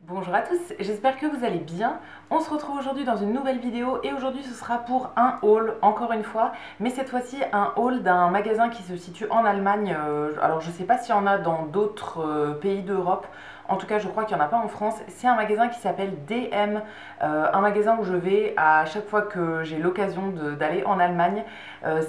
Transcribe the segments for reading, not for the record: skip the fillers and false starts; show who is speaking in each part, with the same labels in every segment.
Speaker 1: Bonjour à tous, j'espère que vous allez bien. On se retrouve aujourd'hui dans une nouvelle vidéo et aujourd'hui ce sera pour un haul, encore une fois, mais cette fois-ci un haul d'un magasin qui se situe en Allemagne. Alors je sais pas s'il y en a dans d'autres pays d'Europe, en tout cas je crois qu'il n'y en a pas en France. C'est un magasin qui s'appelle DM, un magasin où je vais à chaque fois que j'ai l'occasion d'aller en Allemagne.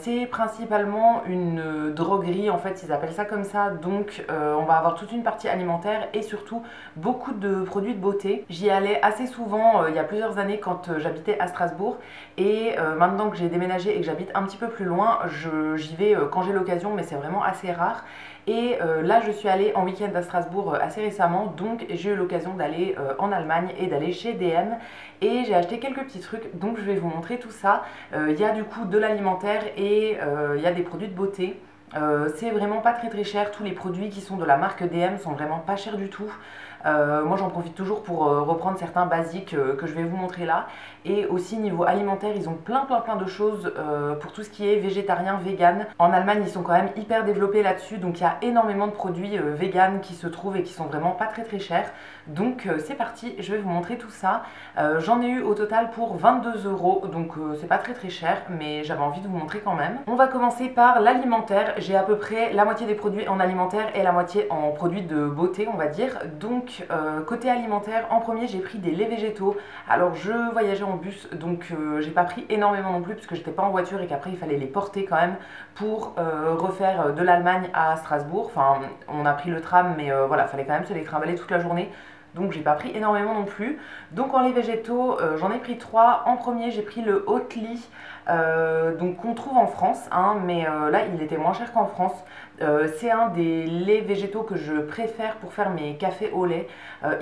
Speaker 1: C'est principalement une droguerie, en fait ils appellent ça comme ça, donc on va avoir toute une partie alimentaire et surtout beaucoup de produits de beauté. J'y allais assez souvent il y a plusieurs années quand j'habitais à Strasbourg et maintenant que j'ai déménagé et que j'habite un petit peu plus loin, j'y vais quand j'ai l'occasion, mais c'est vraiment assez rare. Et là je suis allée en week-end à Strasbourg assez récemment, donc j'ai eu l'occasion d'aller en Allemagne et d'aller chez DM et j'ai acheté quelques petits trucs, donc je vais vous montrer tout ça. Il y a du coup de l'alimentaire et il y a des produits de beauté. C'est vraiment pas très cher, tous les produits qui sont de la marque DM sont vraiment pas chers du tout. Moi j'en profite toujours pour reprendre certains basiques que je vais vous montrer là. Et aussi niveau alimentaire, ils ont plein de choses pour tout ce qui est végétarien, vegan. En Allemagne ils sont quand même hyper développés là-dessus, donc il y a énormément de produits vegan qui se trouvent et qui sont vraiment pas très chers. Donc c'est parti, je vais vous montrer tout ça. J'en ai eu au total pour 22 €, donc c'est pas très cher, mais j'avais envie de vous montrer quand même. On va commencer par l'alimentaire. J'ai à peu près la moitié des produits en alimentaire et la moitié en produits de beauté, on va dire. Donc côté alimentaire, en premier j'ai pris des laits végétaux. Alors je voyageais en bus, donc j'ai pas pris énormément non plus parce que j'étais pas en voiture et qu'après il fallait les porter quand même pour refaire de l'Allemagne à Strasbourg. Enfin on a pris le tram, mais voilà, fallait quand même se les trimballer toute la journée. Donc j'ai pas pris énormément non plus. Donc en lait végétaux, j'en ai pris 3. En premier j'ai pris le Oatly, donc qu'on trouve en France, hein, mais là il était moins cher qu'en France. C'est un des laits végétaux que je préfère pour faire mes cafés au lait.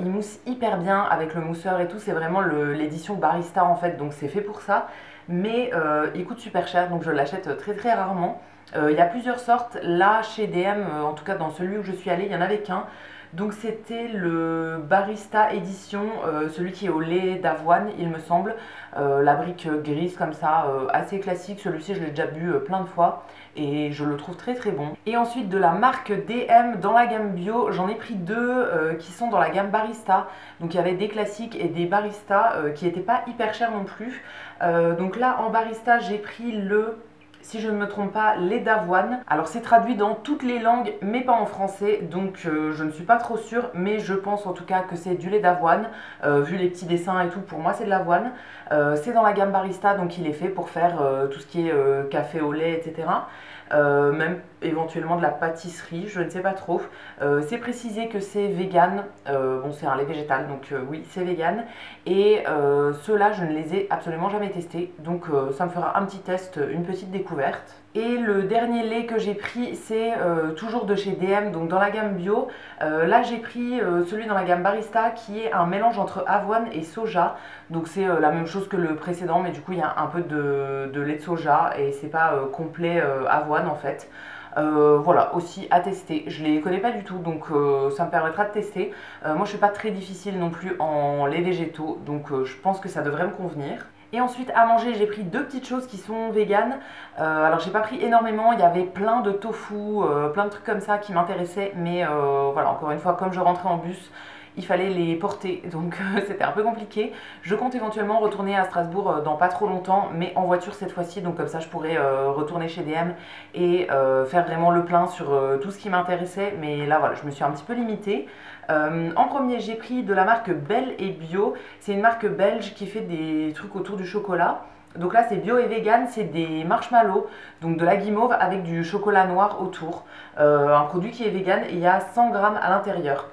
Speaker 1: Il mousse hyper bien avec le mousseur et tout, c'est vraiment l'édition barista en fait, donc c'est fait pour ça. Mais il coûte super cher, donc je l'achète très rarement. Il y a plusieurs sortes, là chez DM, en tout cas dans celui où je suis allée, il n'y en avait qu'un. Donc c'était le Barista Édition, celui qui est au lait d'avoine il me semble, la brique grise comme ça, assez classique. Celui-ci je l'ai déjà bu plein de fois et je le trouve très bon. Et ensuite de la marque DM dans la gamme bio, j'en ai pris deux qui sont dans la gamme Barista. Donc il y avait des classiques et des Barista qui n'étaient pas hyper chers non plus. Donc là en Barista j'ai pris le, si je ne me trompe pas, lait d'avoine. Alors c'est traduit dans toutes les langues mais pas en français, donc je ne suis pas trop sûre, mais je pense en tout cas que c'est du lait d'avoine. Vu les petits dessins et tout, pour moi c'est de l'avoine. C'est dans la gamme Barista, donc il est fait pour faire tout ce qui est café au lait, etc. Même éventuellement de la pâtisserie, je ne sais pas trop. C'est précisé que c'est vegan, bon c'est un lait végétal donc oui c'est vegan. Et ceux-là je ne les ai absolument jamais testés, donc ça me fera un petit test, une petite découverte. Et le dernier lait que j'ai pris c'est toujours de chez DM, donc dans la gamme bio. Là j'ai pris celui dans la gamme Barista qui est un mélange entre avoine et soja. Donc c'est la même chose que le précédent, mais du coup il y a un peu de lait de soja et c'est pas complet avoine en fait. Voilà, aussi à tester. Je les connais pas du tout, donc ça me permettra de tester. Moi je suis pas très difficile non plus en lait végétaux, donc je pense que ça devrait me convenir. Et ensuite à manger j'ai pris deux petites choses qui sont véganes. Alors j'ai pas pris énormément, il y avait plein de tofu, plein de trucs comme ça qui m'intéressaient, mais voilà, encore une fois comme je rentrais en bus, il fallait les porter, donc c'était un peu compliqué. Je compte éventuellement retourner à Strasbourg dans pas trop longtemps, mais en voiture cette fois-ci, donc comme ça je pourrais retourner chez DM et faire vraiment le plein sur tout ce qui m'intéressait. Mais là voilà, je me suis un petit peu limitée. En premier j'ai pris de la marque Belle et Bio, c'est une marque belge qui fait des trucs autour du chocolat. Donc là c'est bio et vegan, c'est des marshmallows, donc de la guimauve avec du chocolat noir autour. Un produit qui est vegan et il y a 100 grammes à l'intérieur.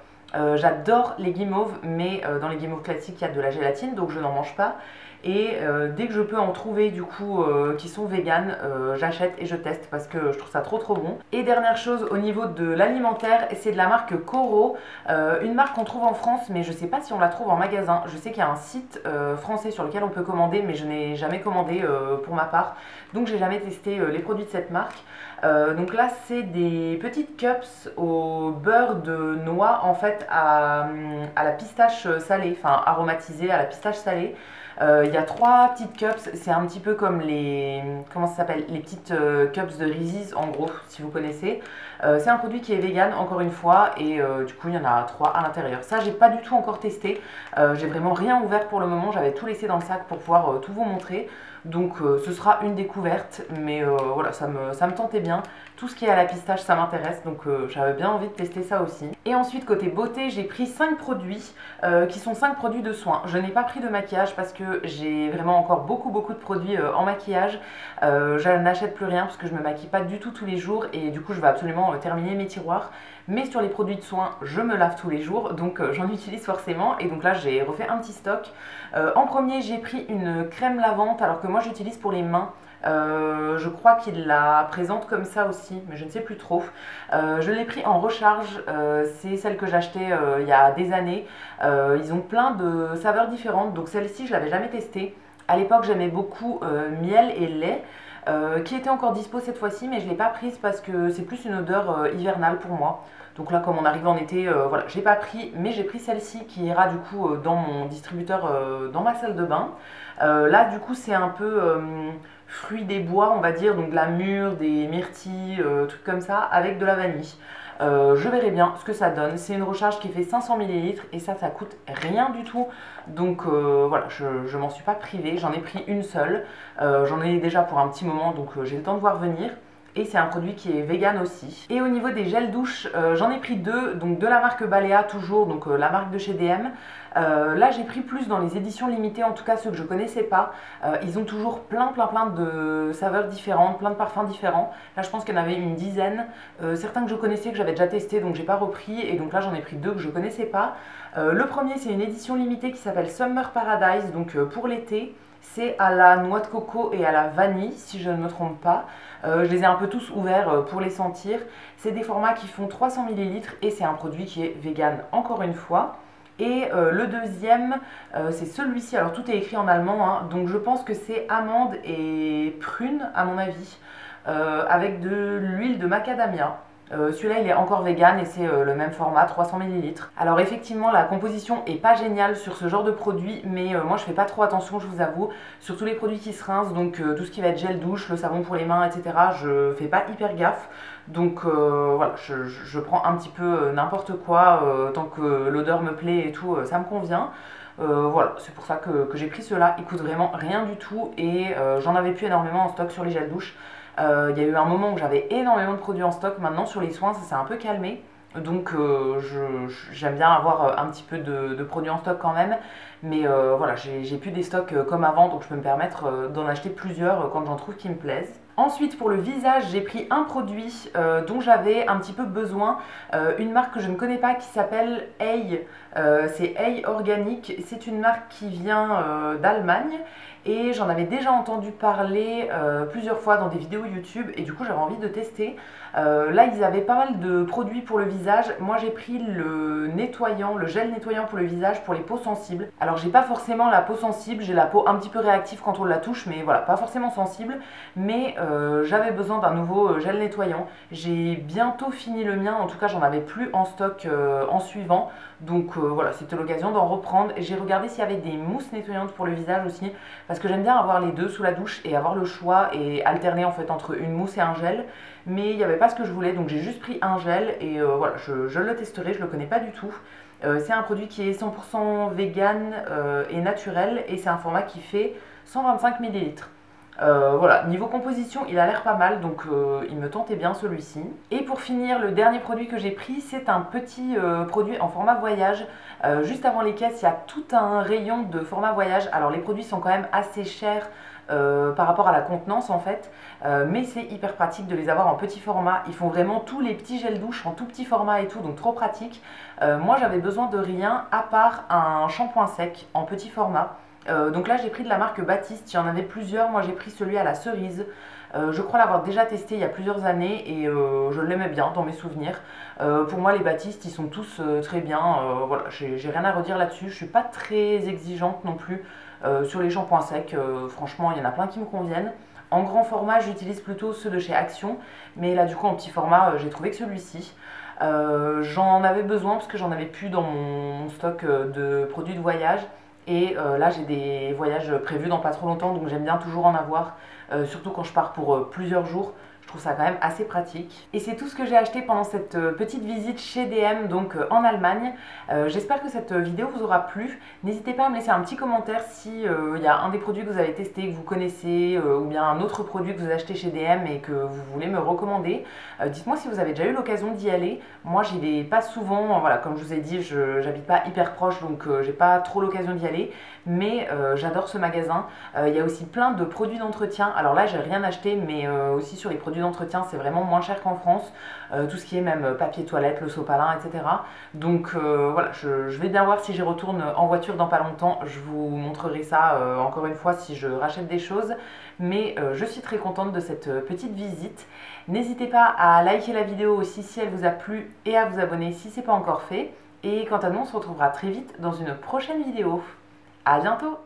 Speaker 1: J'adore les guimauves, mais dans les guimauves classiques il y a de la gélatine, donc je n'en mange pas. Et dès que je peux en trouver du coup qui sont véganes, j'achète et je teste parce que je trouve ça trop bon. Et dernière chose au niveau de l'alimentaire, c'est de la marque Coro, une marque qu'on trouve en France, mais je sais pas si on la trouve en magasin. Je sais qu'il y a un site français sur lequel on peut commander, mais je n'ai jamais commandé pour ma part, donc j'ai jamais testé les produits de cette marque. Donc là, c'est des petites cups au beurre de noix, en fait, à la pistache salée, enfin aromatisée à la pistache salée. Il y a 3 petites cups, c'est un petit peu comme les, comment ça s'appelle, les petites cups de Reese's en gros, si vous connaissez. C'est un produit qui est vegan encore une fois et du coup il y en a 3 à l'intérieur. Ça j'ai pas du tout encore testé, j'ai vraiment rien ouvert pour le moment, j'avais tout laissé dans le sac pour pouvoir tout vous montrer. Donc ce sera une découverte, mais voilà, ça me tentait bien. Tout ce qui est à la pistache, ça m'intéresse, donc j'avais bien envie de tester ça aussi. Et ensuite, côté beauté, j'ai pris 5 produits qui sont 5 produits de soins. Je n'ai pas pris de maquillage parce que j'ai vraiment encore beaucoup de produits en maquillage. Je n'achète plus rien parce que je me maquille pas du tout tous les jours et du coup je vais absolument terminer mes tiroirs. Mais sur les produits de soins, je me lave tous les jours, donc j'en utilise forcément. Et donc là, j'ai refait un petit stock. En premier, j'ai pris une crème lavante, alors que moi j'utilise pour les mains. Je crois qu'il la présente comme ça aussi, mais je ne sais plus trop. Je l'ai pris en recharge, c'est celle que j'ai achetée il y a des années. Ils ont plein de saveurs différentes, donc celle-ci je l'avais jamais testée. À l'époque j'aimais beaucoup miel et lait. Qui était encore dispo cette fois-ci, mais je ne l'ai pas prise parce que c'est plus une odeur hivernale pour moi. Donc là, comme on arrive en été, voilà, je n'ai pas pris, mais j'ai pris celle-ci qui ira du coup dans mon distributeur, dans ma salle de bain. Là, du coup, c'est un peu fruit des bois, on va dire, donc de la mûre, des myrtilles, trucs comme ça, avec de la vanille. Je verrai bien ce que ça donne. C'est une recharge qui fait 500 ml et ça coûte rien du tout. Donc voilà, je m'en suis pas privée, j'en ai pris une seule. J'en ai déjà pour un petit moment, donc j'ai le temps de voir venir. Et c'est un produit qui est vegan aussi. Et au niveau des gels douche, j'en ai pris 2, donc de la marque Balea toujours, donc la marque de chez DM. Là j'ai pris plus dans les éditions limitées, en tout cas ceux que je connaissais pas. Ils ont toujours plein de saveurs différentes, plein de parfums différents. Là je pense qu'il y en avait une dizaine. Certains que je connaissais, que j'avais déjà testé, donc j'ai pas repris. Et donc là j'en ai pris 2 que je connaissais pas. Le premier c'est une édition limitée qui s'appelle Summer Paradise, donc pour l'été. C'est à la noix de coco et à la vanille, si je ne me trompe pas. Je les ai un peu tous ouverts pour les sentir. C'est des formats qui font 300 ml et c'est un produit qui est vegan encore une fois. Et le deuxième, c'est celui-ci. Alors tout est écrit en allemand, hein, donc je pense que c'est amande et prune à mon avis, avec de l'huile de macadamia. Celui-là il est encore vegan et c'est le même format, 300 ml. Alors effectivement la composition est pas géniale sur ce genre de produit, mais moi je fais pas trop attention, je vous avoue, sur tous les produits qui se rincent, donc tout ce qui va être gel douche, le savon pour les mains, etc. Je fais pas hyper gaffe. Donc voilà, je prends un petit peu n'importe quoi, tant que l'odeur me plaît et tout, ça me convient. Voilà, c'est pour ça que j'ai pris cela. Il coûte vraiment rien du tout et j'en avais plus énormément en stock sur les gels douche. Il y a eu un moment où j'avais énormément de produits en stock. Maintenant sur les soins ça s'est un peu calmé. Donc j'aime bien avoir un petit peu de produits en stock quand même. Mais voilà, j'ai plus des stocks comme avant, donc je peux me permettre d'en acheter plusieurs quand j'en trouve qui me plaisent. Ensuite pour le visage, j'ai pris un produit dont j'avais un petit peu besoin, une marque que je ne connais pas qui s'appelle Hey, c'est Hey Organique, c'est une marque qui vient d'Allemagne et j'en avais déjà entendu parler plusieurs fois dans des vidéos YouTube et du coup j'avais envie de tester. Là ils avaient pas mal de produits pour le visage, moi j'ai pris le nettoyant, le gel nettoyant pour le visage pour les peaux sensibles. Alors j'ai pas forcément la peau sensible, j'ai la peau un petit peu réactive quand on la touche mais voilà, pas forcément sensible, mais j'avais besoin d'un nouveau gel nettoyant. J'ai bientôt fini le mien, en tout cas j'en avais plus en stock en suivant, donc voilà, c'était l'occasion d'en reprendre. Et j'ai regardé s'il y avait des mousses nettoyantes pour le visage aussi, parce que j'aime bien avoir les deux sous la douche et avoir le choix et alterner en fait entre une mousse et un gel, mais il n'y avait pas ce que je voulais, donc j'ai juste pris un gel et voilà, je le testerai, je le connais pas du tout. C'est un produit qui est 100% vegan et naturel et c'est un format qui fait 125 ml. Voilà, niveau composition il a l'air pas mal, donc il me tentait bien celui-ci. Et pour finir, le dernier produit que j'ai pris, c'est un petit produit en format voyage. Juste avant les caisses il y a tout un rayon de format voyage. Alors les produits sont quand même assez chers par rapport à la contenance en fait, mais c'est hyper pratique de les avoir en petit format. Ils font vraiment tous les petits gels douche en tout petit format et tout, donc trop pratique. Moi j'avais besoin de rien à part un shampoing sec en petit format. Donc là j'ai pris de la marque Baptiste, il y en avait plusieurs, moi j'ai pris celui à la cerise. Je crois l'avoir déjà testé il y a plusieurs années et je l'aimais bien dans mes souvenirs. Pour moi les Baptiste ils sont tous très bien, voilà, j'ai rien à redire là-dessus, je suis pas très exigeante non plus sur les shampoings secs, franchement il y en a plein qui me conviennent. En grand format, j'utilise plutôt ceux de chez Action, mais là du coup en petit format, j'ai trouvé que celui-ci. J'en avais besoin parce que j'en avais plus dans mon stock de produits de voyage. Et là j'ai des voyages prévus dans pas trop longtemps, donc j'aime bien toujours en avoir, surtout quand je pars pour plusieurs jours. Je trouve ça quand même assez pratique. Et c'est tout ce que j'ai acheté pendant cette petite visite chez DM, donc en Allemagne. J'espère que cette vidéo vous aura plu. N'hésitez pas à me laisser un petit commentaire si il y a un des produits que vous avez testé, que vous connaissez, ou bien un autre produit que vous achetez chez DM et que vous voulez me recommander. Dites-moi si vous avez déjà eu l'occasion d'y aller. Moi j'y vais pas souvent, voilà, comme je vous ai dit, j'habite pas hyper proche, donc j'ai pas trop l'occasion d'y aller. Mais j'adore ce magasin. Il y a aussi plein de produits d'entretien. Alors là j'ai rien acheté, mais aussi sur les produits d'entretien c'est vraiment moins cher qu'en France. Tout ce qui est même papier toilette, le sopalin, etc. Donc voilà, je vais bien voir si j'y retourne en voiture dans pas longtemps. Je vous montrerai ça encore une fois si je rachète des choses. Mais je suis très contente de cette petite visite. N'hésitez pas à liker la vidéo aussi si elle vous a plu et à vous abonner si ce n'est pas encore fait. Et quant à nous, on se retrouvera très vite dans une prochaine vidéo. À bientôt!